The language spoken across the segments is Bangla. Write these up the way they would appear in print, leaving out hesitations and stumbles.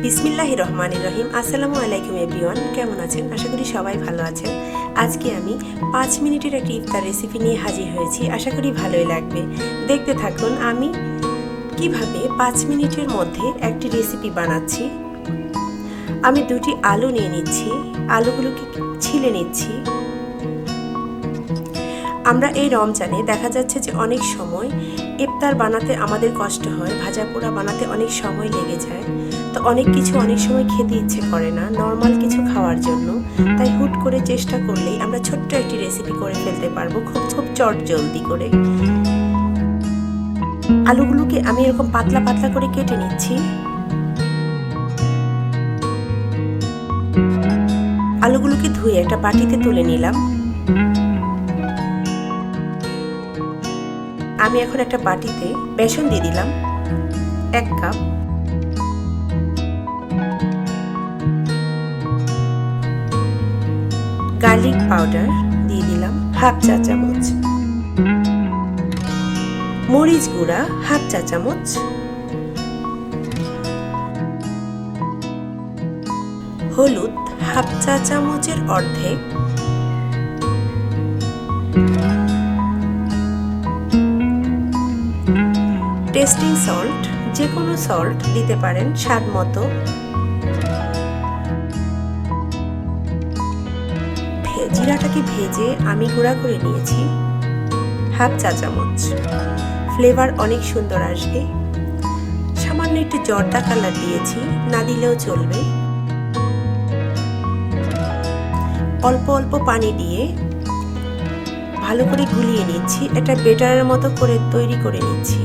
বিসমিল্লাহির রহমানির রহিম। আসসালামু আলাইকুম এভরিওয়ান, কেমন আছেন? আশা করি সবাই ভালো আছেন। আজকে আমি 5 মিনিটের একটি ইফতার রেসিপি নিয়ে হাজির হয়েছি। আশা করি ভালোই লাগবে। দেখতে থাকুন আমি কিভাবে 5 মিনিটের মধ্যে একটি রেসিপি বানাচ্ছি। আমি 2টি আলু নিয়ে নিচ্ছি, আলুগুলোকে ছিলে নিচ্ছি। আমরা এই রমজানে দেখা যাচ্ছে যে অনেক সময় ইফতার বানাতে আমাদের কষ্ট হয়, ভাজা পোড়া বানাতে অনেক সময় লেগে যায়। তো অনেক কিছু অনেক সময় খেতে ইচ্ছে করে না নর্মাল কিছু খাওয়ার জন্য, তাই হুট করে চেষ্টা করলেই আমরা ছোট্ট একটি রেসিপি করে ফেলতে পারবো খুব চট জলদি করে। আলুগুলোকে আমি এরকম পাতলা পাতলা করে কেটে নিচ্ছি। আলুগুলোকে ধুয়ে একটা বাটিতে তুলে নিলাম। আমি এখন একটা বাটিতে বেসন দিয়ে দিলাম 1 কাপ, গার্লিক পাউডার দিয়ে দিলাম 1/2 চা চামচ, মরিচ গুঁড়া 1/2 চা চামচ, হলুদ 1/2 চা চামচের অর্ধেক, টেস্টিং সল্ট, যে কোনো সল্ট দিতে পারেন স্বাদ মতো, জিরাটাকে ভেজে আমি গুঁড়া করে নিয়েছি 1/2 চা চামচ। ফ্লেভার অনেক সুন্দর আসবে। সামান্য একটু জর্দা কালার দিয়েছি, না দিলেও চলবে। অল্প অল্প পানি দিয়ে ভালো করে গুলিয়ে নিচ্ছি। এটা বেটারের মতো করে তৈরি করে নিচ্ছি।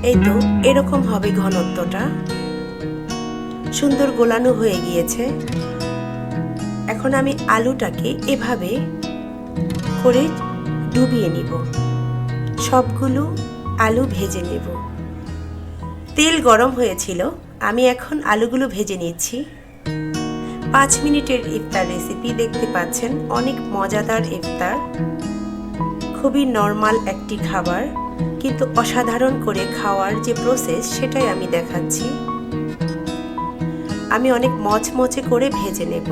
এই তো এরকম হবে ঘনত্বটা, সুন্দর গোলানো হয়ে গিয়েছে। এখন আমি আলুটাকে এভাবে করে ডুবিয়ে নিব, সবগুলো আলু ভেজে নেব। তেল গরম হয়েছিল, আমি এখন আলুগুলো ভেজে নিচ্ছি। 5 মিনিটের ইফতার রেসিপি দেখতে পাচ্ছেন, অনেক মজাদার ইফতার, খুবই নরমাল একটি খাবার, কিন্তু অসাধারণ করে খাওয়ার যে প্রসেস সেটাই আমি দেখাচ্ছি। আমি অনেক মচমচে করে ভেজে নেব।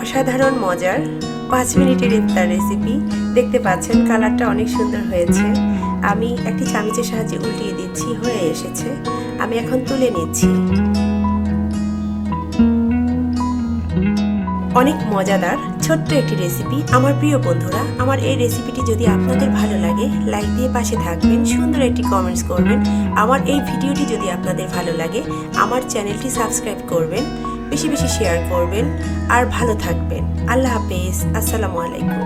অসাধারণ মজার 5 মিনিটের ইফতার রেসিপি দেখতে পাচ্ছেন, কালারটা অনেক সুন্দর হয়েছে। আমি একটি চামচের সাহায্যে উল্টিয়ে দিচ্ছি, হয়ে এসেছে। আমি এখন তুলে নিচ্ছি। অনেক মজাদার ছোট্ট একটি রেসিপি। আমার প্রিয় বন্ধুরা, আমার এই রেসিপিটি যদি আপনাদের ভালো লাগে লাইক দিয়ে পাশে থাকবেন, সুন্দর একটি কমেন্টস করবেন। আমার এই ভিডিওটি যদি আপনাদের ভালো লাগে আমার চ্যানেলটি সাবস্ক্রাইব করবেন, বেশি বেশি শেয়ার করবেন, আর ভালো থাকবেন। আল্লাহ হাফেজ, আসসালামু আলাইকুম।